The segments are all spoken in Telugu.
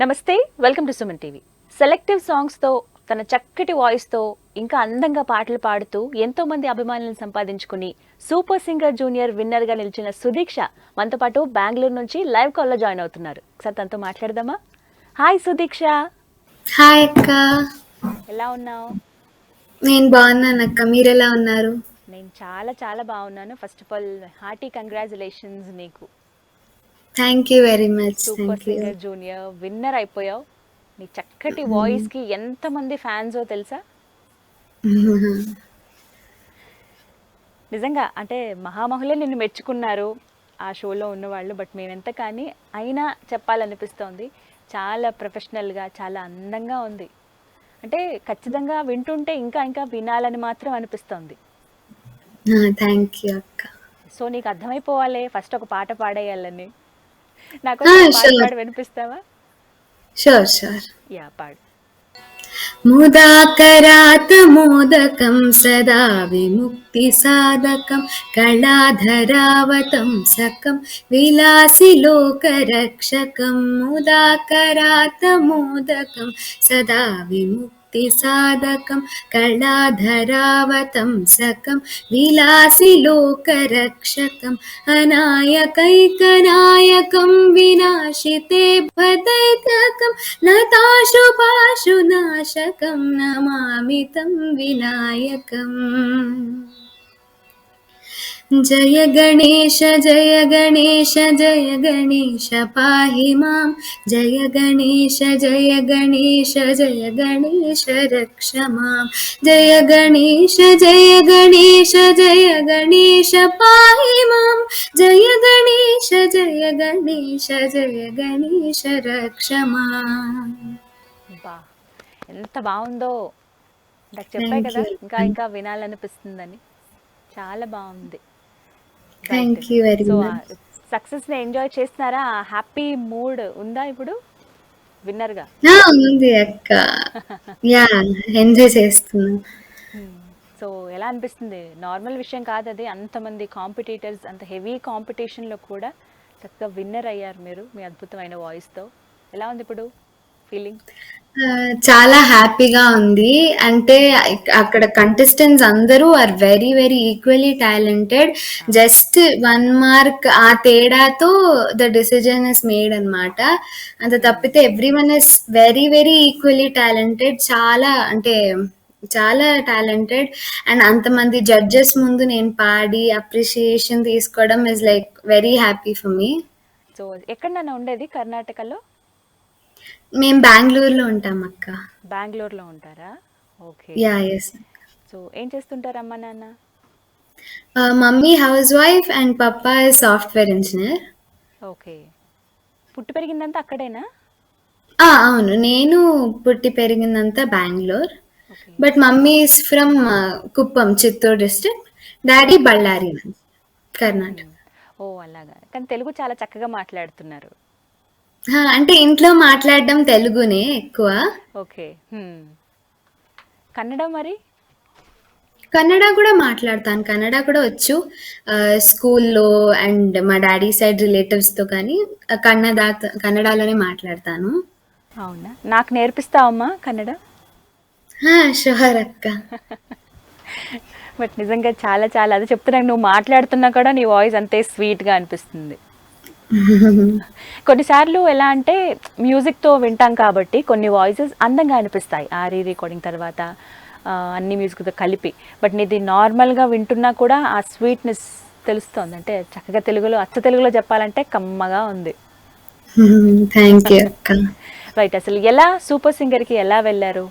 నమస్తే, welcome to Suman TV. Selective సాంగ్స్తో తన చక్కటి వాయిస్తో ఇంకా అందంగా పాటలు పాడుతూ ఎంతో మంది అభిమానులను సంపాదించుకుని సూపర్ సింగర్ జూనియర్ విన్నర్గా నిలిచిన సుదీక్ష మనతో పాటు బెంగళూరు నుంచి లైవ్ కాల్లో జాయిన్ అవుతున్నారు. ఒకసారి తనతో మాట్లాడదామా? హాయ్ సుదీక్ష, హాయ్ అక్క. ఎలా ఉన్నావు? నేను బాగున్నాను అక్క, మీరు ఎలా ఉన్నారు? నేను చాలా చాలా బాగున్నాను. First of all hearty congratulations నీకు. Thank you very much. Super thank you. Singer junior winner అయిపోయావు. నీ చక్కటి వాయిస్కి ఎంతమంది ఫ్యాన్సో తెలుసా? నిజంగా అంటే మహామహులే నిన్ను మెచ్చుకున్నారు ఆ షోలో ఉన్నవాళ్ళు. బట్ మేమెంత కానీ అయినా చెప్పాలనిపిస్తోంది, చాలా ప్రొఫెషనల్గా చాలా అందంగా ఉంది. అంటే ఖచ్చితంగా వింటుంటే ఇంకా ఇంకా వినాలని మాత్రం అనిపిస్తోంది. థ్యాంక్ యూ అక్క. సో నీకు అర్థమైపోవాలి ఫస్ట్ ఒక పాట పాడేయాలని. నాకోసం ఒక పాట షూర్ పాడి వినిపిస్తావా? Sure sure. యా, పాడు. ముదాకరాత్ మోదకం సదా విముక్తి సాధకం కళాధరావతం సకం విలాసి లోకరక్షకం. ముదాకరాత్ మోదకం సదా విముక్తి సాధకం కళాధరావతం సకం విలాసి లోకరక్షకం అనాయకైకనాయకం వినాశితే భదైతకం నతాశుభాశునాశకం నమామి తం వినాయకం. జయ గణేశ జయ గణేశ జయ గణేశ పాహి మాం. జయ గణేశ జయ గణేశ జయ గణేశ రక్ష మాం. జయ గణేశ జయ గణేశ జయ గణేశ పాహి మాం. జయ గణేశ జయ గణేశ జయ గణేశ రక్ష మాం. బా, ఎంత బాగుందో! నాకు చెప్పాయి థ్యాంక్ కదా యూ. ఇంకా ఇంకా వినాలనిపిస్తుందని. చాలా బాగుంది. Right. Thank you very so much. సక్సెస్ని ఎంజాయ్ చేస్తున్నారా? ఆ హ్యాపీ మూడ్ ఉందా ఇప్పుడు విన్నర్గా? ఉంది అక్క. యా, ఎంజాయ్ చేస్తున్నా. సో ఎలా అనిపిస్తుంది? నార్మల్ విషయం కాదు అది. అంతమంది కాంపిటీటర్స్, అంత హెవీ కాంపిటీషన్లో కూడా చక్కగా విన్నర్ అయ్యారు మీరు మీ అద్భుతమైన వాయిస్తో. ఎలా ఉంది ఇప్పుడు ఫీలింగ్? చాలా హ్యాపీగా ఉంది. అంటే అక్కడ కంటెస్టెంట్స్ అందరూ are very very equally talented. Just 1 mark ఆ తేడాతో ద డిసిజన్ ఇస్ మేడ్ అన్నమాట. అంత తప్పితే everyone is very very equally talented. చాలా అంటే చాలా టాలెంటెడ్. అండ్ అంతమంది జడ్జెస్ ముందు నేను పాడి అప్రిషియేషన్ తీసుకోవడం is like very happy for me. So ఎక్కడన్నా ఉండేది కర్ణాటకలో? మేము బెంగళూరులో ఉంటాం అక్క. బెంగళూరులో ఉంటారా? ఓకే. Yeah, yes. సో ఏం చేస్తుంటారు అమ్మ నాన్న? Mummy housewife and papa is software engineer. Okay. పుట్టి పెరిగిందంతా అక్కడేనా? అవును, నేను పుట్టి పెరిగిందంతా Bengaluru. Okay. But mummy is from Kuppam, Chittoor district. Daddy Ballari, Karnataka. ఓ అలాగా. కానీ తెలుగు చాలా చక్కగా మాట్లాడుతున్నారు. అంటే ఇంట్లో మాట్లాడడం తెలుగునే ఎక్కువ. ఓకే. కన్నడ మరి? కన్నడ కూడా మాట్లాడతాను, కన్నడ కూడా వచ్చు. స్కూల్లో అండ్ మా డాడీ సైడ్ రిలేటివ్స్తో కానీ కన్నడలోనే మాట్లాడతాను. అవునా? నాకు నేర్పిస్తావమ్మా కన్నడ? షూర్ అక్క. బట్ నిజంగా చాలా చాలా అదే చెప్తున్నాను, నువ్వు మాట్లాడుతున్నా కూడా నీ వాయిస్ అంతే స్వీట్గా అనిపిస్తుంది. కొన్నిసార్లు ఎలా అంటే మ్యూజిక్తో వింటాం కాబట్టి కొన్ని వాయిసెస్ అందంగా అనిపిస్తాయి ఆ రికార్డింగ్ తర్వాత అన్ని మ్యూజిక్తో కలిపి. బట్ నీది నార్మల్గా వింటున్నా కూడా ఆ స్వీట్నెస్ తెలుస్తుంది. అంటే చక్కగా తెలుగులో, అచ్చ తెలుగులో చెప్పాలంటే కమ్మగా ఉంది. థ్యాంక్ యూ అక్క. రైట్. అసలు ఎలా సూపర్ సింగర్కి ఎలా వెళ్ళారు?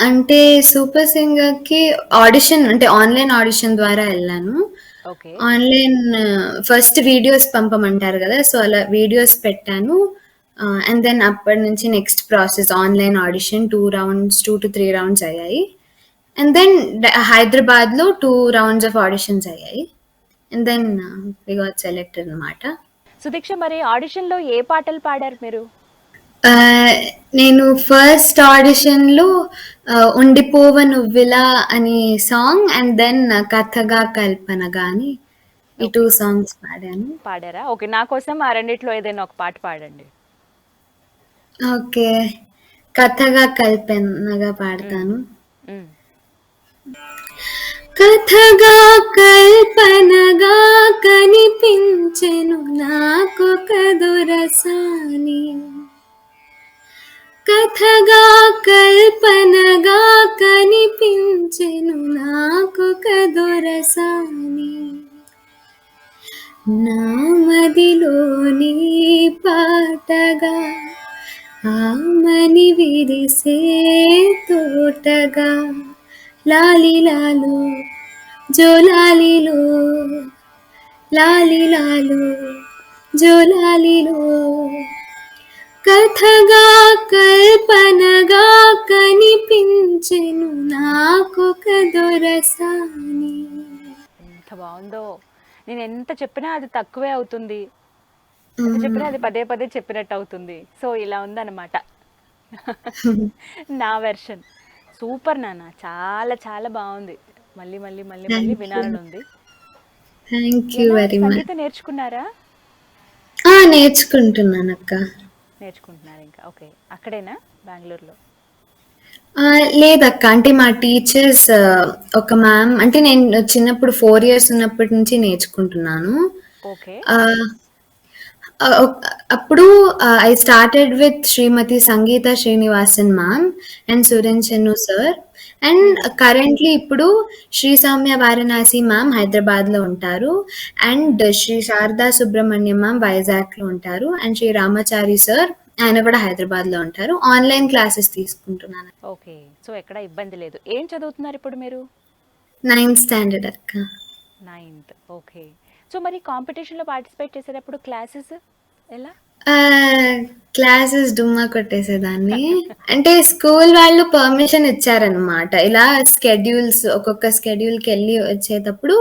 అంటే సూపర్ సింగర్కి ఆడిషన్, అంటే ఆన్లైన్ ఆడిషన్ ద్వారా వెళ్ళాను. ఓకే. ఆన్లైన్ ఫస్ట్ వీడియోస్ పంపమంటారు కదా, సో అలా వీడియోస్ పెట్టాను. అండ్ దెన్ అప్పటి నుంచి next process online audition 2 to 3 rounds అయ్యాయి. అండ్ దెన్ హైదరాబాద్లో 2 rounds ఆఫ్ ఆడిషన్స్ అయ్యాయి. And then we got selected అనమాట. సుదీక్ష, మరి ఆడిషన్లో ఏ పాటలు పాడారు మీరు? నేను ఫస్ట్ ఆడిషన్లో ఉండిపోవ నువ్విలా అని సాంగ్, అండ్ దెన్ కథగా కల్పనగా అని ఈ 2 songs పాడాను. పాడారా? ఓకే. నా కోసం ఆ రెండిట్లో ఏదైనా ఒక పాట పాడండి. ఓకే. కథగా కల్పనగా ఉమ్, పాడతాను. ఉమ్. కథగా కల్పనగా కనిపించెను నాకొక దొరసాని. కథగా కల్పనగా కనిపించెను నాకొక దొరసాని. నా మదిలోని పాటగా ఆమని విరిసే తోటగా లాలిలాలు జోలాలిలో లాలిలాలు జోలాలిలో కథగా కల్పనగా కనిపించెను నాకొక దొరసాని. ఎంత బాగుందో. నేను ఎంత చెప్పినా అది తక్కువే అవుతుంది, ఎంత మ్మ్. చెప్పినా అది పదే పదే చెప్పినట్టు అవుతుంది. సో ఇలా ఉందన్నమాట నా వెర్షన్. సూపర్ నాన్న, చాలా చాలా బాగుంది. మళ్ళీ మళ్ళీ మళ్ళీ మళ్ళీ థ్యాంక్ యూ. వినాలని ఉంది. థ్యాంక్ యూ ఎలా వెరీ మచ్. సంగీతం నేర్చుకున్నారా? నేర్చుకుంటున్నాను అక్క. నేర్చుకుంటున్నారు ఇంకా. ఓకే, అక్కడేనా, బెంగళూరులో? లేదక్క. అంటే మా టీచర్స్ ఒక మ్యామ్, అంటే నేను చిన్నప్పుడు 4 ఇయర్స్ ఉన్నప్పటి నుంచి నేర్చుకుంటున్నాను. ఓకే. ఆహ్, అప్పుడు I started with Shrimati Sangeetha Srinivasan ma'am and Suren Chennu sir. And currently ఇప్పుడు శ్రీ సౌమ్య వారణాసి మ్యామ్ హైదరాబాద్‌లో ఉంటారు. అండ్ శ్రీ శారదా సుబ్రహ్మణ్యం మ్యామ్ వైజాగ్‌లో ఉంటారు. అండ్ శ్రీ రామాచారి సార్, ఆయన కూడా హైదరాబాద్‌లో ఉంటారు. ఆన్‌లైన్ క్లాసెస్ తీసుకుంటున్నాను. ఓకే. సో ఎక్కడ ఇబ్బంది లేదు. ఏం చదువుతున్నారు ఇప్పుడు మీరు? 9th స్టాండర్డ్ అక్క. 9th. ఓకే. సో మరి కాంపిటీషన్‌లో పార్టిసిపేట్ చేసేటప్పుడు క్లాసెస్ ఎలా? క్లాసెస్ డుమ్మా కొట్టేసేదాన్ని. అంటే స్కూల్ వాళ్ళు పర్మిషన్ ఇచ్చారనమాట. ఇలా స్కెడ్యూల్స్ ఒక్కొక్క స్కెడ్యూల్‌కెళ్ళి వచ్చేటప్పుడు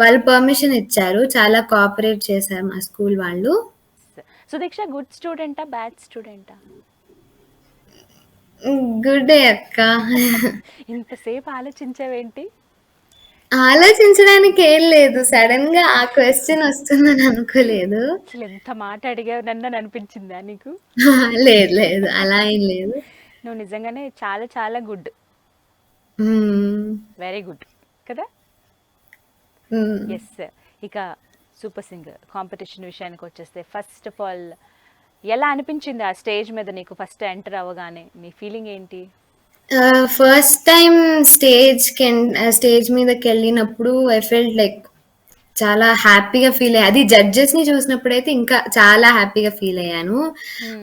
వాళ్ళు పర్మిషన్ ఇచ్చారు. చాలా కోఆపరేట్ చేశారు మా స్కూల్ వాళ్ళు. సుదీక్ష గుడ్ స్టూడెంటా? బ్యాడ్ స్టూడెంటా? గుడ్డే అక్క. ఇంతసేపు ఆలోచించావేంటి? ఆలోచించడానికి ఏం లేదు. సడెన్‌గా ఆ క్వెషన్ వస్తుందని అనుకోలేదు. అసలు ఎంత మాట అడిగావు నన్ను అనిపించిందా నీకు? లేదు లేదు. అలా ఏం లేదు. నువ్వు నిజంగానే చాలా చాలా గుడ్. హ్మ్. వెరీ గుడ్ కదా? హ్మ్. ఎస్. ఇక సూపర్ సింగర్ కాంపిటీషన్ విషయానికి వచ్చేస్తే, ఫస్ట్ ఆఫ్ ఆల్ ఎలా అనిపించింది ఆ స్టేజ్ మీద నీకు ఫస్ట్ ఎంటర్ అవ్వగానే? నీ ఫీలింగ్ ఏంటి? ఫస్ట్ టైం స్టేజ్ మీదకెళ్ళినప్పుడు ఐ ఫెల్ట్ లైక్ చాలా హ్యాపీగా ఫీల్ అయ్యా. అది జడ్జెస్‌ని చూసినప్పుడైతే ఇంకా చాలా హ్యాపీగా ఫీల్ అయ్యాను.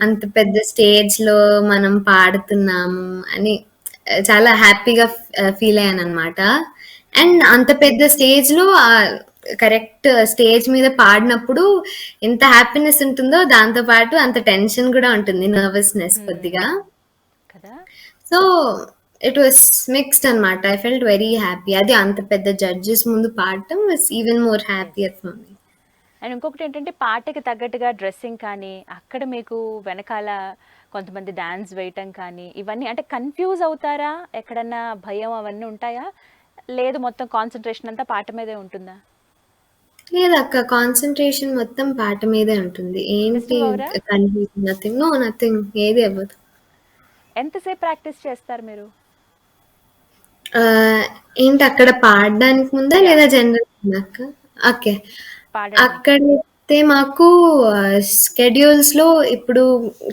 అంత పెద్ద స్టేజ్‌లో మనం పాడుతున్నాము అని చాలా హ్యాపీగా ఫీల్ అయ్యాననమాట. అండ్ అంత పెద్ద స్టేజ్‌లో కరెక్ట్ స్టేజ్ మీద పాడినప్పుడు ఎంత హ్యాపీనెస్ ఉంటుందో, దాంతో పాటు అంత టెన్షన్ గూడా ఉంటుంది. నర్వస్‌నెస్ కొద్దిగా. కదా. సో ఇట్ వాస్ మిక్స్డ్ అనమాట. I felt very happy. అది అంత పెద్ద జడ్జెస్ ముందు పాడటం వాస్ ఈవెన్ మోర్ ఎస్. Happier for me. అండ్ ఇంకొకటి ఏంటంటే, పాటకి తగ్గట్టుగా డ్రెస్సింగ్ కానీ, అక్కడ మీకు వెనకాల కొంతమంది డాన్స్ వేయటం కానీ, ఇవన్నీ అంటే కన్ఫ్యూజ్ అవుతారా? ఎక్కడన్నా భయం అవన్నీ ఉంటాయా? లేదు, మొత్తం కాన్సన్ట్రేషన్ అంతా పాట మీదే ఉంటుందా? లేదక్క, కాన్సంట్రేషన్ మొత్తం పాట మీదే ఉంటుంది. ఏంటి డిస్టర్బ్ అవరా? కన్ఫ్యూజన్? నథింగ్. No, nothing. ఏది అవ్వదు. ఎంతసేపు ప్రాక్టీస్ చేస్తారు మీరు? ఆహ్, ఏంటి అక్కడ పాడడానికి ముందా యా, లేదా జనరల్ అక్క? ఓకే. పాడడానికి. అక్కడైతే మాకు స్కెడ్యూల్స్‌లో ఇప్పుడు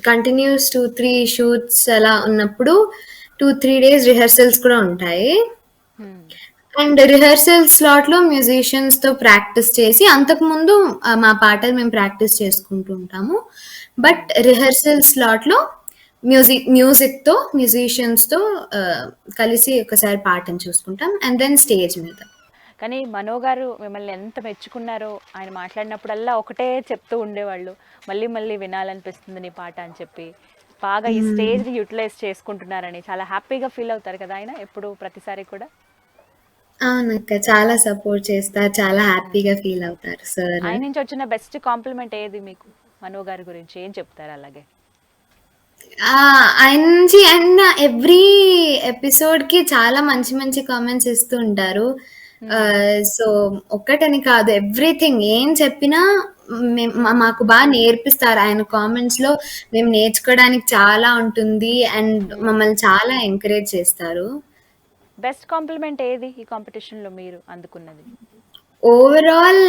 కంటిన్యూస్ 2, 3 షూట్స్ అలా ఉన్నప్పుడు 2, 3 డేస్ రిహర్సల్స్ కూడా ఉంటాయి. అండ్ రిహర్సల్ స్లాట్‌లో మ్యూజిషియన్స్‌తో ప్రాక్టీస్ చేసి, అంతకుముందు మా పాటలు మేము ప్రాక్టీస్ చేసుకుంటూ ఉంటాము. బట్ రిహర్సల్ స్లాట్‌లో మ్యూజిక్‌తో మ్యూజిషియన్స్‌తో కలిసి ఒకసారి పాటను చూసుకుంటాం. అండ్ దెన్ స్టేజ్ మీద. కానీ మనో గారు మిమ్మల్ని ఎంత మెచ్చుకున్నారో, ఆయన మాట్లాడినప్పుడల్లా ఒకటే చెప్తూ ఉండేవాళ్ళు, మళ్ళీ మళ్ళీ వినాలనిపిస్తుంది నీ పాట అని చెప్పి. బాగా ఈ స్టేజ్ని యూటిలైజ్ చేసుకుంటున్నారని చాలా హ్యాపీగా ఫీల్ అవుతారు కదా ఆయన ఎప్పుడు, ప్రతిసారి కూడా. అవునక్క. చాలా సపోర్ట్ చేస్తారు. చాలా హ్యాపీగా ఫీల్ అవుతారు సార్. ఆయన నుంచి వచ్చిన బెస్ట్ కాంప్లిమెంట్ ఏది మీకు? మనో గారి గురించి ఏం చెప్తారు అలాగే? ఆయన నుంచి ఆయన ఎవ్రీ ఎపిసోడ్‌కి చాలా మంచి మంచి కామెంట్స్ ఇస్తూ ఉంటారు. సో, ఒక్కటని కాదు, ఎవ్రీథింగ్ ఏం చెప్పినా మాకు బాగా నేర్పిస్తారు. ఆయన కామెంట్స్ లో మేము నేర్చుకోవడానికి చాలా ఉంటుంది అండ్ మమ్మల్ని చాలా ఎంకరేజ్ చేస్తారు. బెస్ట్ కాంప్లిమెంట్ ఏది ఈ కాంపిటీషన్ లో మీరు అందుకున్నది? ఓవరాల్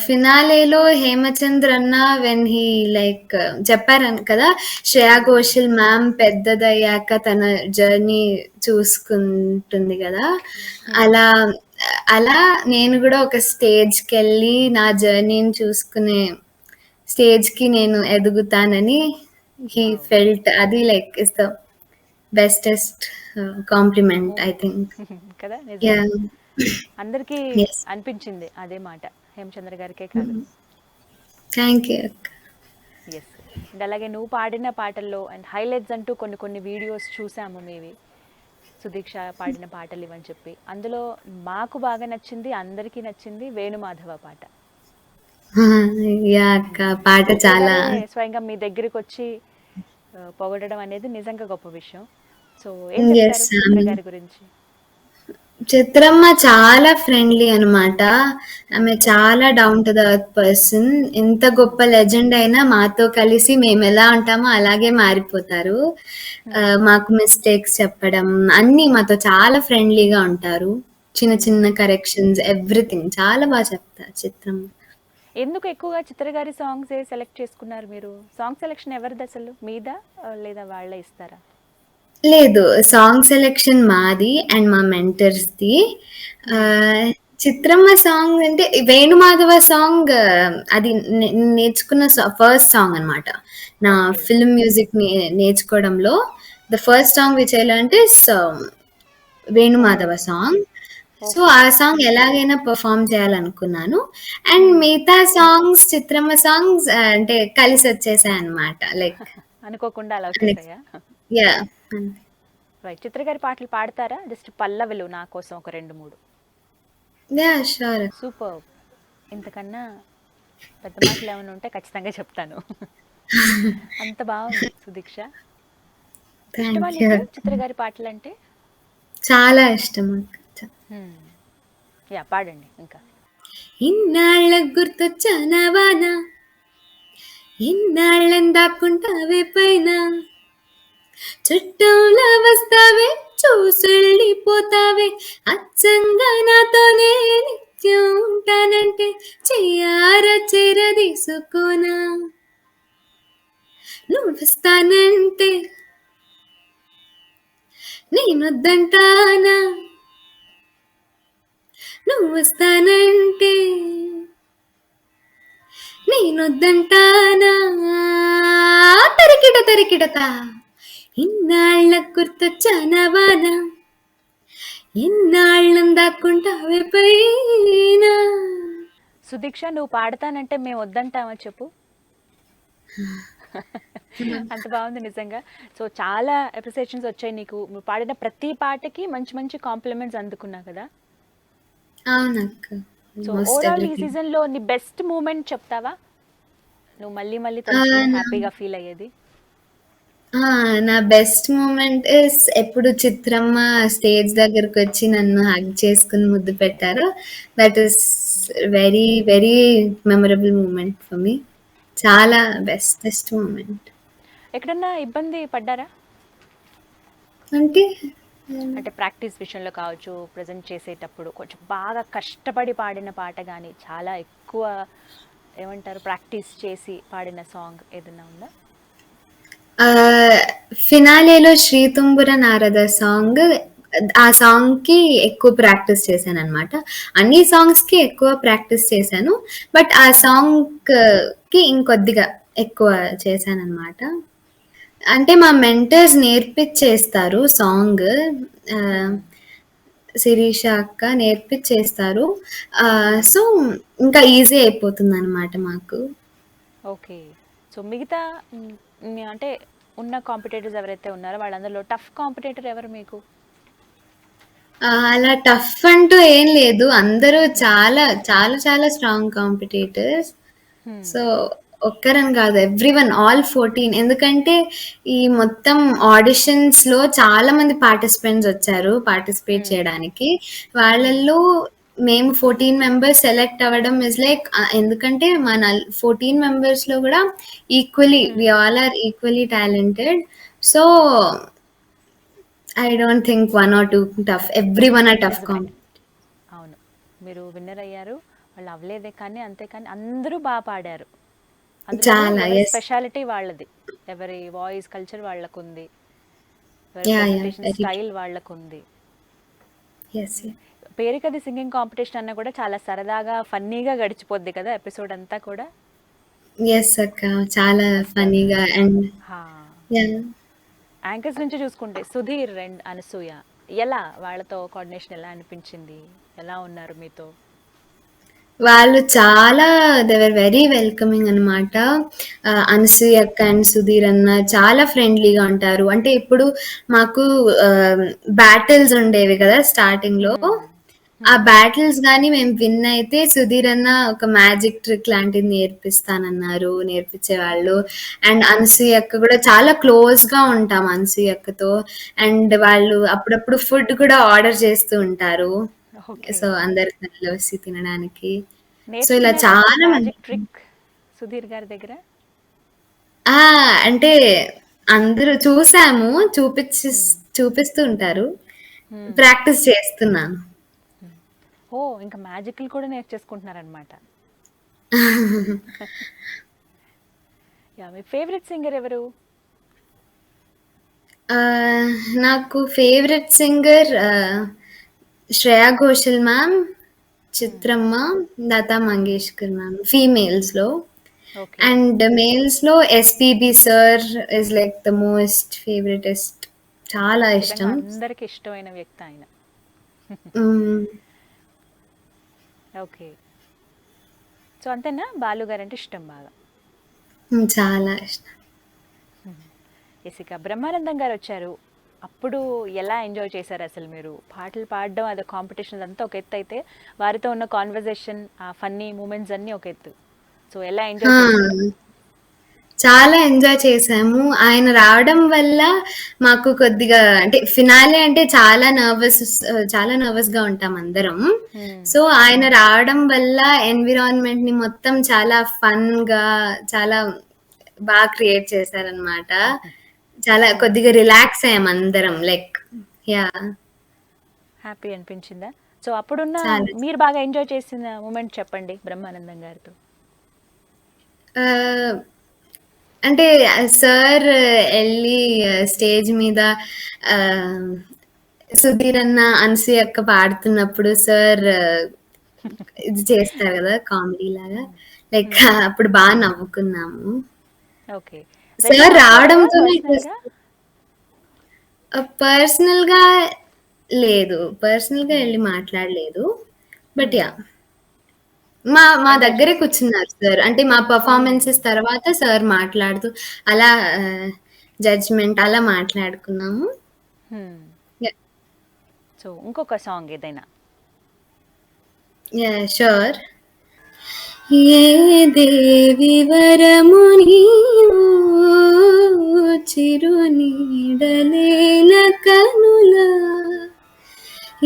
ఫినాలేలో హేమచంద్ర అన్న వెన్ హీ లైక్ చెప్పారని కదా, శ్రేయా ఘోషల్ మ్యామ్ పెద్దదయ్యాక తన జర్నీ చూసుకుంటుంది కదా, అలా అలా నేను కూడా ఒక స్టేజ్కి వెళ్ళి నా జర్నీని చూసుకునే స్టేజ్కి నేను ఎదుగుతానని హీ ఫెల్ట్. అది like is the bestest compliment I think. కదా యా, నిజంగా అందరికీ ఎస్, అనిపించింది అదే మాట, హేమచంద్ర గారికే కాదు. Thank you. ఎస్. అండ్ అలాగే నువ్వు పాడిన పాటల్లో అండ్ హైలైట్స్ అంటూ కొన్ని కొన్ని వీడియోస్ చూసాము మీవి, సుదీక్ష పాడిన పాటలు ఇవని చెప్పి. అందులో మాకు బాగా నచ్చింది, అందరికీ నచ్చింది వేణుమాధవ పాట. యా అక్క, పాట చాలా చిత్రగారే స్వయంగా మీ దగ్గరికి వచ్చి పొగడడం అనేది నిజంగా గొప్ప విషయం. సో ఏం చెప్తారు ఎస్. చిత్ర గారి గురించి? చిత్రమ్మ చాలా ఫ్రెండ్లీ అనమాట. ఆమె చాలా down to the earth person. ఎంత గొప్ప లెజెండ్ అయినా మాతో కలిసి మేము ఎలా ఉంటామో అలాగే మారిపోతారు. మాకు మిస్టేక్స్ చెప్పడం అన్నీ మాతో చాలా ఫ్రెండ్లీగా ఉంటారు. చిన్న చిన్న కరెక్షన్స్ ఎవ్రీథింగ్ చాలా బాగా చెప్తారు చిత్రమ్మ. ఎందుకు ఎక్కువగా చిత్ర గారి సాంగ్స్ సెలెక్ట్ చేసుకున్నారు మీరు? సాంగ్ సెలెక్షన్ ఎవరిది అసలు, మీదా లేదా వాళ్ళే ఇస్తారా? లేదు, సాంగ్ సెలెక్షన్ మాది అండ్ మా మెంటర్స్ది. చిత్రమ్మ సాంగ్ అంటే వేణుమాధవ సాంగ్, అది నేర్చుకున్న ఫస్ట్ సాంగ్ అనమాట నా ఫిల్మ్ మ్యూజిక్ నేర్చుకోవడంలో. The first song which I learned is Venu Madhav song. So ఆ సాంగ్ ఎలాగైనా పర్ఫామ్ చేయాలనుకున్నాను. అండ్ మిగతా సాంగ్స్ చిత్రమ్మ సాంగ్స్ అంటే కలిసి వచ్చేసాయి అనమాట, లైక్ అనుకోకుండా అలా వచ్చేసాయా? యా. రైట్. చిత్ర గారి పాటలు పాడతారా? జస్ట్ పల్లవిలు నా కోసం ఒక 2-3. Yeah sure. సూపర్. ఇంతకన్నా పెద్ద మాటలు ఏమైనా ఉంటే ఖచ్చితంగా చెప్తాను. అంత బాగుంది సుదీక్ష. ఇష్టమా థ్యాంక్ యూ. నీకు చిత్ర గారి పాటలు అంటే? చాలా ఇష్టం అక్క. యా పాడండి ఇంకా. ఇన్నాళ్ళ గుర్తొచ్చానవానా, ఇన్నాళ్ళని దాక్కుంటావే పైన, చుట్టంలా వస్తావే చూసెళ్ళిపోతావే, అచ్చంగా నాతోనే నిత్యం ఉంటానంటే చెయ్యార చేరదీసుకోనా, నువ్వు వస్తానంటే నేనొద్దంటానా, నువ్వు వస్తానంటే నేనొద్దంటానా, తరికిట తరికిడత ఇన్నాళ్ళ గుర్తొచ్చానవానా, ఇన్నాళ్ళం దాక్కుంటావే పైన. సుదీక్ష, నువ్వు పాడతానంటే మేము వద్దంటామా చెప్పు? అంత బాగుంది నిజంగా. సో చాలా అప్రిసియేషన్స్ వచ్చాయి నీకు, నువ్వు పాడిన ప్రతి పాటకి మంచి మంచి కాంప్లిమెంట్స్ అందుకున్నా కదా. అవునక్క. సో ఓవరాల్ ఈ సీజన్ లో నీ బెస్ట్ మూమెంట్ చెప్తావా? నువ్వు మళ్ళీ మళ్ళీ తలుచుకొని హ్యాపీగా ఫీల్ అయ్యేది. నా బెస్ట్ మూమెంట్ ఇస్ ఎప్పుడు చిత్రమ్మ స్టేజ్ దగ్గరకు వచ్చి నన్ను హగ్ చేసుకుని ముద్దు పెట్టారో, that is very very memorable moment for me. చాలా బెస్ట్ మూమెంట్. ఎక్కడన్నా ఇబ్బంది పడ్డారా? అంటే అంటే ప్రాక్టీస్ విషయంలో కావచ్చు, ప్రజెంట్ చేసేటప్పుడు కొంచెం బాగా కష్టపడి పాడిన పాట కానీ, చాలా ఎక్కువ ఏమంటారు ప్రాక్టీస్ చేసి పాడిన సాంగ్ ఏదైనా ఉందా? ఫినాలేలో శ్రీతుంబుర నారద సాంగ్, ఆ సాంగ్ కి ఎక్కువ ప్రాక్టీస్ చేశాను అనమాట. అన్ని సాంగ్స్ కి ఎక్కువ ప్రాక్టీస్ చేశాను, బట్ ఆ సాంగ్ కి ఇంకొద్దిగా ఎక్కువ చేశాను అనమాట. అంటే మా మెంటర్స్ నేర్పించేస్తారు సాంగ్, శిరీష అక్క నేర్పించేస్తారు. సో ఇంకా ఈజీ అయిపోతుంది అనమాట మాకు. ఓకే. సో మిగతా అంటే ఉన్న కాంపిటేటర్స్ ఎవరైతే ఉన్నారో వాళ్ళందరిలో టఫ్ కాంపిటేటర్ ఎవరు మీకు? అలా టఫ్ అంటూ ఏం లేదు, అందరూ చాలా చాలా చాలా స్ట్రాంగ్ కాంపిటేటర్స్. సో ఒక్కరని కాదు, ఎవ్రీవన్, ఆల్ 14. ఎందుకంటే ఈ మొత్తం ఆడిషన్స్ లో చాలా మంది పార్టిసిపెంట్స్ వచ్చారు పార్టిసిపేట్ చేయడానికి. వాళ్ళల్లో మేము 14 మెంబర్స్ సెలెక్ట్ అవ్వడం ఇస్ లైక్ ఎందుకంటే మన 14 మెంబర్స్ లో కూడా equally we all are equally talented. So I don't think one or two tough, every one are tough నిజమే. అవును. మీరు విన్నర్ అయ్యారు. వాళ్ళు అవ్వలేదే కానీ అంతే కానీ అందరూ బాగా పాడారు. అందులో చాలా. ఎవరి ఎస్. స్పెషాలిటీ వాళ్ళది. ఎవరి వాయిస్ కల్చర్ వాళ్ళకుంది. ఎవరి yeah yeah presentation very style వాళ్ళకుంది. ఎస్. పేరుకది సింగింగ్ కాంపిటీషన్ అన్న కూడా చాలా సరదాగా ఫన్నీగా గడిచిపోద్ది కదా ఎపిసోడ్ అంతా కూడా. ఎస్ అక్క, చాలా అసలు ఫనీగా అండ్ హా. యా. యాంకర్స్ నుంచి చూసుకుంటే సుధీర్ అండ్ అనసూయ, ఎలా వాళ్ళతో కోఆర్డినేషన్ ఎలా అనిపించింది? ఎలా ఉన్నారు మీతో? వాళ్ళు చాలా దేవర్ వెరీ వెల్కమింగ్ అనమాట. అనసూయ అక్క అండ్ సుధీర్ అన్న చాలా ఫ్రెండ్లీగా ఉంటారు. అంటే ఇప్పుడు మాకు బ్యాటిల్స్ ఉండేవి కదా స్టార్టింగ్ లో. ఆ బ్యాటిల్స్ గానీ మేము విన్ అయితే సుధీర్ అన్న ఒక మ్యాజిక్ ట్రిక్ లాంటిది నేర్పిస్తానన్నారు, నేర్పించేవాళ్ళు. అండ్ అనసూయ అక్క కూడా చాలా క్లోజ్ గా ఉంటాం అనసూయ అక్కతో. అండ్ వాళ్ళు అప్పుడప్పుడు ఫుడ్ కూడా ఆర్డర్ చేస్తూ ఉంటారు, ఓకే. సో అందరు కలిసి తినడానికి. సో ఇలా నేర్చుకున్నారా అసలు చాలా మంది. మ్యాజిక్ ట్రిక్ సుధీర్ గారి దగ్గర? ఆ అంటే అందరూ చూసాము, చూపిస్తూ ఉంటారు, ప్రాక్టీస్ చేస్తున్నాను. ఓ, ఇంకా మ్యాజిక్లు కూడా నేర్చేసుకుంటున్నారనమాట. యా, మీ ఫేవరెట్ సింగర్ ఎవరు? ఆ, నాకు favourite singer Shreya Ghoshal ma'am, చిత్రమ్మ, లతా మంగేష్కర్ మ్యామ్ ఫీమేల్స్ లో. ఓకే. అండ్ మేల్స్ లో SPB sir is like the most favouritest, చాలా ఖచ్చితంగా ఇష్టం. అందరికి ఇష్టమైన వ్యక్తి ఆయన. మ్మ్. ఓకే. సో అంతేనా? బాలు గారు అంటే ఇష్టం బాగా. చాలా ఇష్టం. ఇక బ్రహ్మానందం గారు వచ్చారు. అప్పుడు ఎలా ఎంజాయ్ చేశారు అసలు మీరు? పాటలు పాడడం అదే కాంపిటీషన్ అంతా ఒక ఎత్తు అయితే, వారితో ఉన్న కాన్వర్జేషన్, ఆ ఫన్నీ మూమెంట్స్ అన్నీ ఒక ఎత్తు. సో ఎలా ఎంజాయ్ చేశారు? చాలా ఎంజాయ్ చేసాము. ఆయన రావడం వల్ల మాకు కొద్దిగా అంటే ఫినాలే అంటే చాలా నర్వస్ గా ఉంటాం అందరం. సో ఆయన రావడం వల్ల ఎన్విరాన్మెంట్ ని మొత్తం చాలా ఫన్ గా, చాలా బాగా క్రియేట్ చేశారనమాట. చాలా కొద్దిగా రిలాక్స్ అయ్యాం అందరం, లైక్ యా. హ్యాపీ అనిపించిందా? సో అప్పుడున్న చాలా. మీరు బాగా ఎంజాయ్ చేసిన మూమెంట్ చెప్పండి బ్రహ్మానందం గారితో. ఆ, అంటే సార్ వెళ్ళి స్టేజ్ మీద ఆ, సుధీర్ అన్న అనసూయ అక్క పాడుతున్నప్పుడు సార్ ఇది చేస్తారు కదా కామెడీ లాగా, లైక్ అప్పుడు బాగా నవ్వుకున్నాము. ఓకే. వెళ్ళి సార్ మాట్లాడారా రావడంతోనే పర్సనల్గా? పర్సనల్ గా లేదు, పర్సనల్ గా వెళ్ళి మాట్లాడలేదు. బట్ యా, మా ఎంజాయ్ దగ్గరే చేశారు. కూర్చున్నారు సార్. అంటే మా పర్ఫార్మెన్సెస్ తర్వాత సార్ మాట్లాడుతూ అలా జడ్జ్మెంట్ అలా మాట్లాడుకున్నాము. యా. సో ఇంకొక సాంగ్ ఏదైనా. Yeah sure. ఏ దేవి వరము నీవు, చిరునీడలేల కనుల.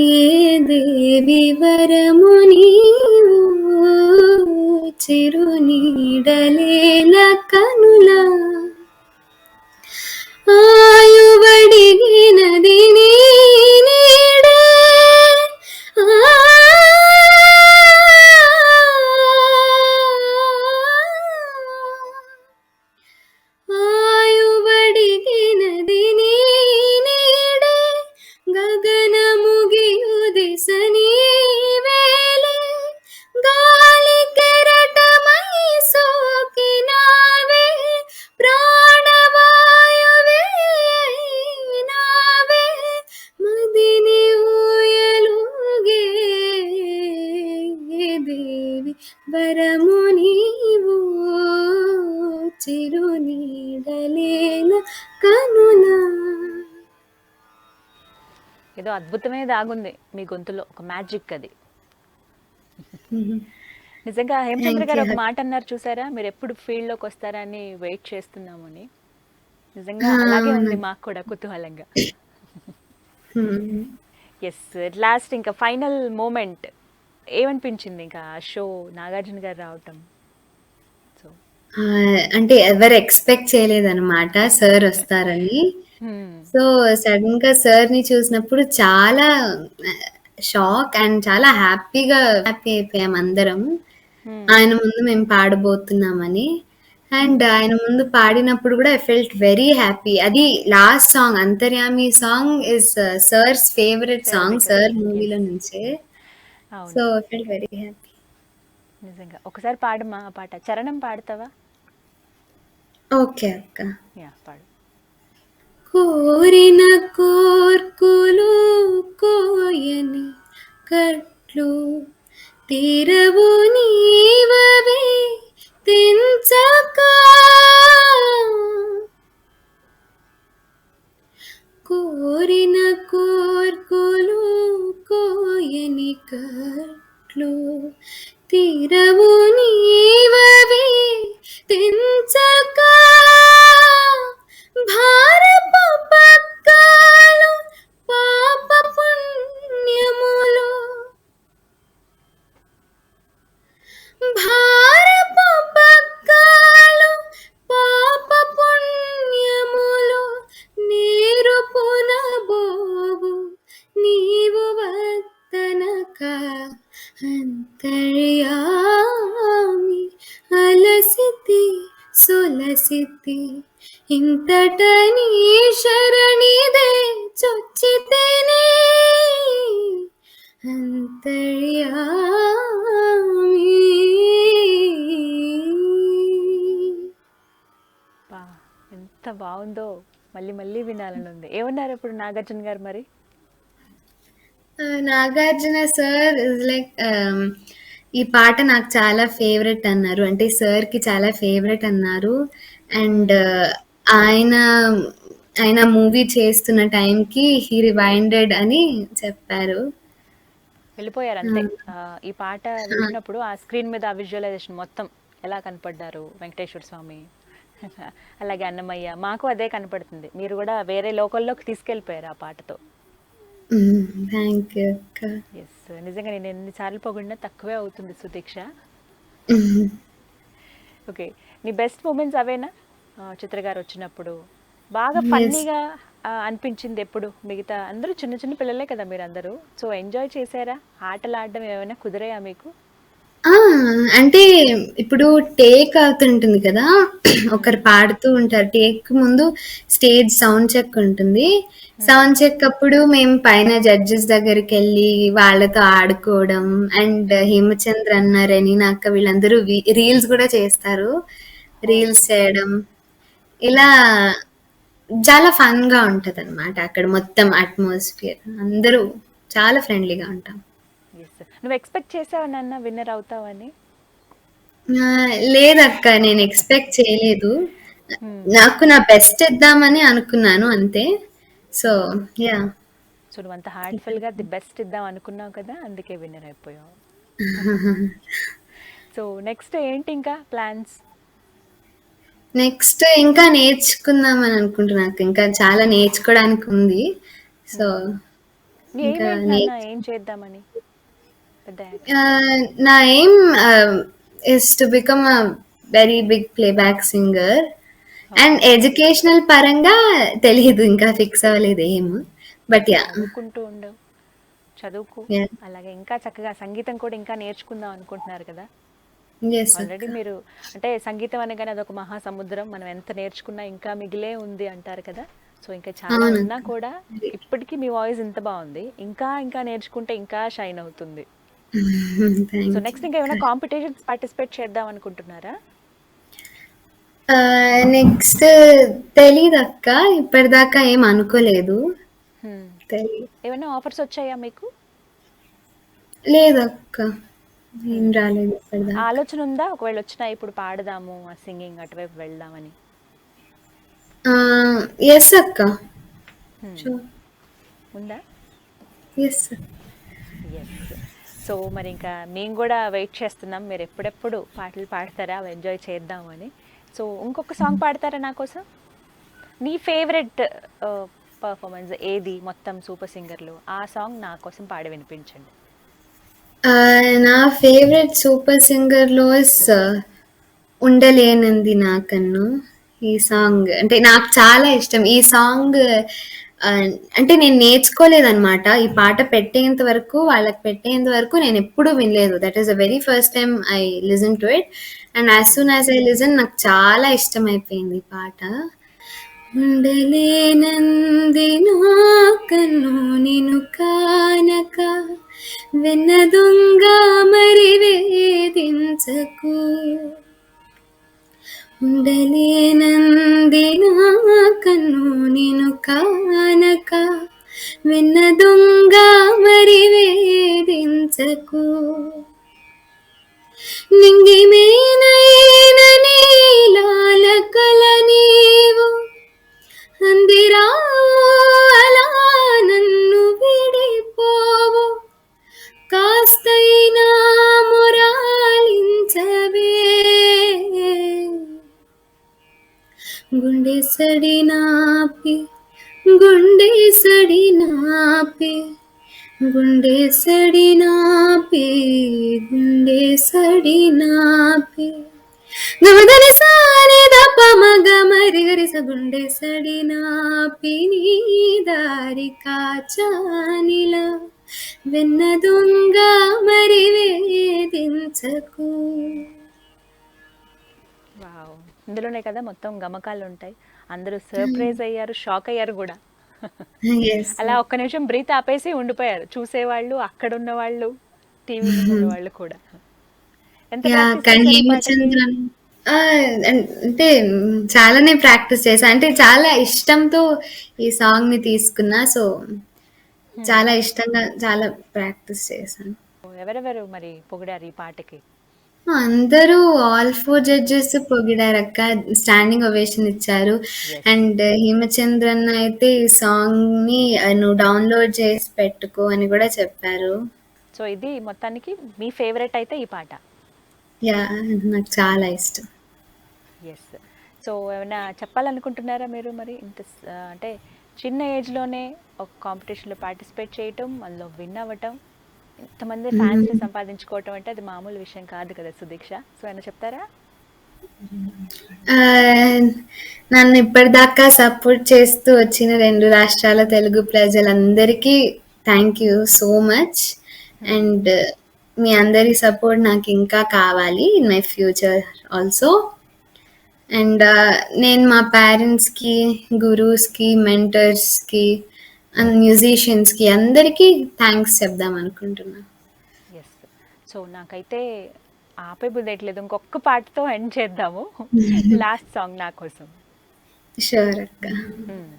ఏ దేవి వరము నీవు, చిరునీడలేల కనుల. ఆయువడిగినది నీ నీడే. ఆయువడిగినది నీ నీడే, గగన ముగియుదిస నీవేలే. గాలి కెరటమై సోకినావే, ప్రాణవాయువే అయినావే. మదిని ఊయలుగే దేవి వరము నీవు, చిరునీడలేల కనుల. ఏదో అద్భుతమే దాగుంది మీ గొంతులో, ఒక మ్యాజిక్ అది. నిజంగా హేమచంద్ర థ్యాంక్ గారు యూ. ఒక మాట అన్నారు చూసారా, మీరు ఎప్పుడు ఫీల్డ్లోకి వస్తారని వెయిట్ చేస్తున్నామని. నిజంగా అలాగే ఉంది మాకు కూడా కుతూహలంగా. ఎస్, లాస్ట్ ఇంకా ఫైనల్ మూమెంట్ ఏమనిపించింది ఇంకా ఆ షో నాగార్జున గారు రావటం? సో అంటే ఎవరు ఎక్స్పెక్ట్ చేయలేదన్నమాట సార్ వస్తారని. సో సడన్ గా సార్ ని చూసినప్పుడు చాలా షాక్ అండ్ చాలా హ్యాపీ అయిపోయాం అందరం. ఆయన ముందు మేము పాడబోతున్నామని. అండ్ ఆయన ముందు పాడినప్పుడు కూడా ఐ ఫెల్ట్ వెరీ హ్యాపీ. అది last song, Antaryami song is sir's favourite song, favourite కదా. సార్ మూవీలో ఎస్, నుంచే. సో అవును, ఐ ఫెల్ట్ వెరీ హ్యాపీ. నిజంగా. ఒకసారి పాడమ్మా ఆ పాట, చరణం పాడతావా? ఓకే అక్క. యా, పాడు. కోరిన కోర్కులు కోయని కట్లు తీరవు నీవవే తెంచక, కోరిన కోర్కులు కోయని కట్లు తీరవు నీవవే తెంచక, భారపు పక్కాలు పాప పుణ్యములు, భారపు పక్కాలు పాప పుణ్యములు నేరుపున బోవు నీవు వత్తనక, అంతర్యామి అలసితి సొలసితి ఇంతట నీ శరణిదే చొచ్చితేనే, అంతర్యామి. బా, ఎంత బాగుందో, మళ్ళీ మళ్ళీ వినాలని ఉంది. ఏమన్నారు ఇప్పుడు నాగార్జున గారు మరి? నాగార్జున సార్ ఇస్ లైక్ ఈ పాట నాకు చాలా ఫేవరెట్ అన్నారు, అంటే సార్ కి చాలా ఫేవరెట్ అన్నారు. అండ్ ఆయన ఆయన మూవీ చేస్తున్న టైంకి హీ రివైండెడ్ అని చెప్పారు. వెళ్ళిపోయారు అంతే. ఈ పాట వింటున్నప్పుడు ఆ స్క్రీన్ మీద ఆ విజువలైజేషన్ మొత్తం ఎలా కనపడ్డారు వెంకటేశ్వర స్వామి, అలాగే అన్నమయ్య, మాకు అదే కనపడుతుంది. మీరు కూడా వేరే లోకల్లోకి తీసుకెళ్ళిపోయారు ఆ పాటతో. థ్యాంక్ యూ అక్క. ఎస్, నిజంగా నేను ఎన్నిసార్లు పొగిడినా తక్కువే అవుతుంది సుదీక్ష. ఓకే, నీ బెస్ట్ మూమెంట్స్ అవేనా చిత్ర గారు వచ్చినప్పుడు? బాగా ఫన్నీగా అనిపించింది ఎప్పుడు? మిగతా అందరూ చిన్న చిన్న పిల్లలే కదా మీరు అందరూ, సో ఎంజాయ్ చేశారా? ఆటలు ఆడడం ఏమైనా కుదిరాయా మీకు? అంటే ఇప్పుడు టేక్ అవుతుంటుంది కదా, ఒకరు పాడుతూ ఉంటారు, టేక్ ముందు స్టేజ్ సౌండ్ చెక్ ఉంటుంది. సౌండ్ చెక్ అప్పుడు మేము పైన జడ్జెస్ దగ్గరికి వెళ్ళి వాళ్ళతో ఆడుకోవడం, అండ్ హేమచంద్ర అన్న, రెనీనా అక్క వీళ్ళందరూ రీల్స్ కూడా చేస్తారు, రీల్స్ చేయడం, ఇలా చాలా ఫన్ గా ఉంటది అనమాట. అక్కడ మొత్తం అట్మాస్ఫియర్, అందరూ చాలా ఫ్రెండ్లీగా ఉంటాం. ఎస్, నువ్వు ఎక్స్పెక్ట్ చేసావా నాన్న విన్నర్ అవుతావని? లేదక్క, నేను ఎక్స్పెక్ట్ చేయలేదు. నాకు నా బెస్ట్ ఇద్దామని అనుకున్నాను అంతే. So yeah. సో నువ్వు అంత హార్ట్ఫుల్గా ది బెస్ట్ ఇద్దాం అనుకున్నావు కదా, అందుకే విన్నర్ అయిపోయావు. సో నెక్స్ట్ ఏంటి ఇంకా ప్లాన్స్? నెక్స్ట్ ఇంకా నేర్చుకుందామని అనుకుంటున్నా, ఇంకా చాలా నేర్చుకోవడానికి ఉంది. సో ఇంకా ఏమేంటి నాన్న, ఏం చేద్దామని? పెద్ద నా aim is to become a very big playback singer. And educational పరంగా తెలియదు, ఇంకా ఫిక్స్ అవ్వలేదు ఏం. బట్ యా, చదువుకుంటూ ఉండవు, చదువుకు. అలాగే ఇంకా చక్కగా సంగీతం కూడా ఇంకా నేర్చుకుందాం అనుకుంటున్నారు కదా. ఆల్రెడీ మీరు అంటే సంగీతం అనగానే అదొక మహాసముద్రం, మనం ఎంత నేర్చుకున్నా ఇంకా మిగిలే ఉంది అంటారు కదా. సో ఇంకా చాలా ఉన్నా కూడా ఇప్పటికీ మీ వాయిస్ ఇంత బాగుంది, ఇంకా ఇంకా నేర్చుకుంటే ఇంకా షైన్ అవుతుంది. సో నెక్స్ట్ ఇంకా ఏమైనా కాంపిటీషన్స్ పార్టిసిపేట్ చేద్దాం అనుకుంటున్నారా? నెక్స్ట్ తెలీదు అక్క, ఇప్పటిదాకా ఏం అనుకోలేదు. ఏమైనా ఆఫర్స్ వచ్చాయా మీకు? లేదక్క, ఏం రాలేదు ఇప్పటిదాకా. ఆలోచన ఉందా ఒకవేళ వచ్చినా ఇప్పుడు పాడదాము, ఆ సింగింగ్ అటువైపు వెళ్దామని? ఎస్ అక్క, ఉందా? ఎస్. సో మరి ఇంకా మేము కూడా వెయిట్ చేస్తున్నాం, మీరు ఎప్పుడెప్పుడు పాటలు పాడతారా, అవి ఎంజాయ్ చేద్దామని. సో ఇంకొక సాంగ్ పాడతారా నా కోసం? నీ ఫేవరెట్ పర్ఫార్మెన్స్ ఏది మొత్తం సూపర్ సింగర్లో? ఆ సాంగ్ నా కోసం పాడి వినిపించండి. నా ఫేవరెట్ సూపర్ సింగర్‌లో ఉండలేనంది నా కన్ను. ఈ సాంగ్ అంటే నాకు చాలా ఇష్టం. ఈ సాంగ్ అంటే నేను నేర్చుకోలేదనమాట. ఈ పాట పెట్టేంత వరకు, వాళ్ళకి పెట్టేంత వరకు నేనెప్పుడూ వినలేదు. That is the very first time I listen to it. And as soon as I listen నాకు చాలా ఇష్టమైపోయింది ఈ పాట. ఉండలేనంది నా కన్ను నిన్ను కానక, వెన్నదొంగ మరి వేధించకు. ఉండలేనంది నా కన్ను నిన్ను కానక, వెన్నదొంగ మరి వేధించకు. నింగి మేనైన నీలాల కల నీవు, అందిరావు అలా నన్ను విడిపోవు. కాస్తైనా మురాలించవే, గుండె సడి నాపి, గుండె సడి నాపి, గుండె సడి నాపి, గుండె సడి నాపి. గమదని సాని దప మగ మరి గరిస, గుండె సడి నాపి నీ దారి కాచానిలా, వెన్న దొంగ మరి వేధించకు. వావ్! ఇందులోనే కదా మొత్తం గమకాలు ఉంటాయి. అందరూ సర్ప్రైజ్ అయ్యారు, షాక్ అయ్యారు గూడా. Yes. అలా ఒక్క నిమిషం బ్రీత్ ఆపేసి ఉండిపోయారు. చూసేవాళ్ళు, అక్కడున్న వాళ్ళు, టీవీ ముందున్న వాళ్ళు కూడా. ఎంత యా ప్రాక్టీస్ కానీ చేశారు ఈ పాటకి? హేమచంద్రన్ అంటే చాలానే ప్రాక్టీస్ చేశా. అంటే చాలా ఇష్టంతో ఈ సాంగ్ ని తీసుకున్నా. సో చాలా ఇష్టంగా చాలా ప్రాక్టీస్ చేశాను. ఎవరెవరు మరి పొగిడారు ఈ పాటకి? అందరూ ఆల్ 4 జడ్జెస్ పొగిడారక్క. స్టాండింగ్ ఒవేషన్ ఇచ్చారు. ఎస్. అండ్ హేమచంద్రన్ అయితే ఈ సాంగ్ ని నువ్వు డౌన్లోడ్ చేసి పెట్టుకో అని కూడా చెప్పారు. సో ఇది మొత్తానికి మీ ఫేవరెట్ అయితే ఈ పాట. యా నాకు చాలా ఇష్టం. ఎస్. సో ఏమైనా చెప్పాలనుకుంటున్నారా మీరు మరి? అంటే చిన్న ఏజ్లోనే ఒక కాంపిటీషన్లో పార్టిసిపేట్ చేయటం, అందులో విన్ అవ్వటం, ఇంతమంది ఫ్యాన్స్ని సంపాదించుకోవటం అంటే అది మామూలు విషయం కాదు కదా సుదీక్ష. సో ఏమైనా చెప్తారా? ఆ, నన్ను ఇప్పటిదాకా సపోర్ట్ చేస్తూ వచ్చిన 2 రాష్ట్రాల తెలుగు ప్రజలందరికీ thank you so much. And మీ అందరి సపోర్ట్ నాకు ఇంకా కావాలి in my future also. And నేను మా పేరెంట్స్కి, గురూస్కి, మెంటర్స్కి అండ్ మ్యూజిషియన్స్కి అందరికీ థ్యాంక్స్ చెప్దాం అనుకుంటున్నా. ఎస్. సో నాకైతే ఆపే బుద్ధేయట్లేదు. ఇంకొక పాటతో ఎండ్ చేద్దాము. లాస్ట్ సాంగ్ నా కోసం. షూర్ అక్క. మ్మ్.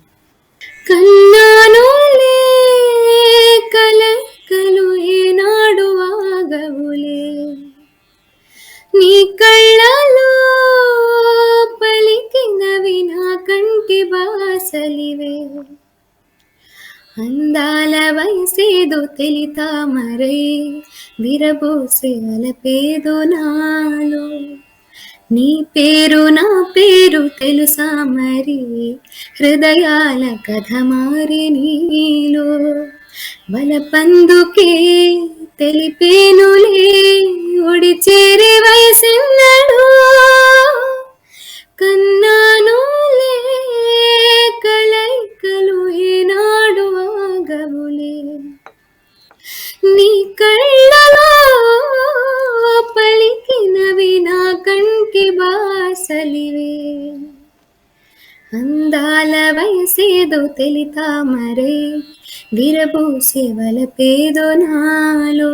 కలకలు ఏనాడు ఆగవులే, నీ కళ్ళలో పలికినవి నా కంటి బాసలివే. అందాల వయసేదో తెలితామరై విరబోసే అలపేదో నాలో. నీ పేరు నా పేరు తెలుసా మరి, హృదయాల కథ మారి నీలో. బలపందుకే తెలిపేనులే, ఒడి చేరే వయసెన్నడు. కన్నానులే కలైకలు ఏనాడు ఆగవులే, నీ కళ్ళలో పలికినవి నా కంటి బాసలివే. అందాల వయసేదో తెలితామరై విరబోసే వలపేదో నాలో.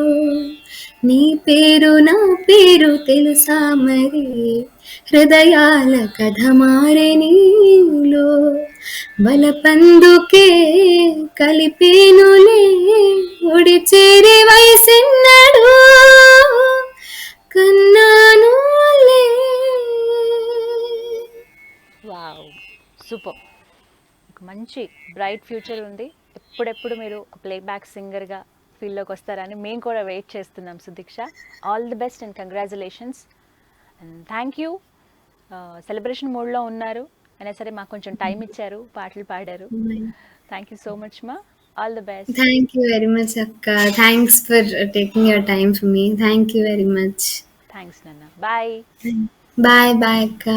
నీ పేరు నా పేరు తెలుసా మరి, హృదయాల కథ మారే నీలో. బలపందుకే కలిపేనులే, ఒడి చేరే వయసెన్నడు. కన్నానులే. వావ్! సూపర్. ఒక మంచి బ్రైట్ ఫ్యూచర్ ఉంది. ఎప్పుడెప్పుడు మీరు ఒక ప్లేబ్యాక్ సింగర్గా ఫీల్డ్లోకి వస్తారని మేము కూడా వెయిట్ చేస్తున్నాం Sudiksha. All the best and congratulations and thank you. Celebration మోడ్లో ఉన్నారు అయినా సరే మాకు కొంచెం టైం ఇచ్చారు, పాటలు పాడారు. థ్యాంక్ యూ సో మచ్ మా. All the best. Thank you very much అక్క. Thanks for taking your time for me. Thank you very much. Thanks నాన్న. బాయ్. బాయ్ బాయ్ అక్క.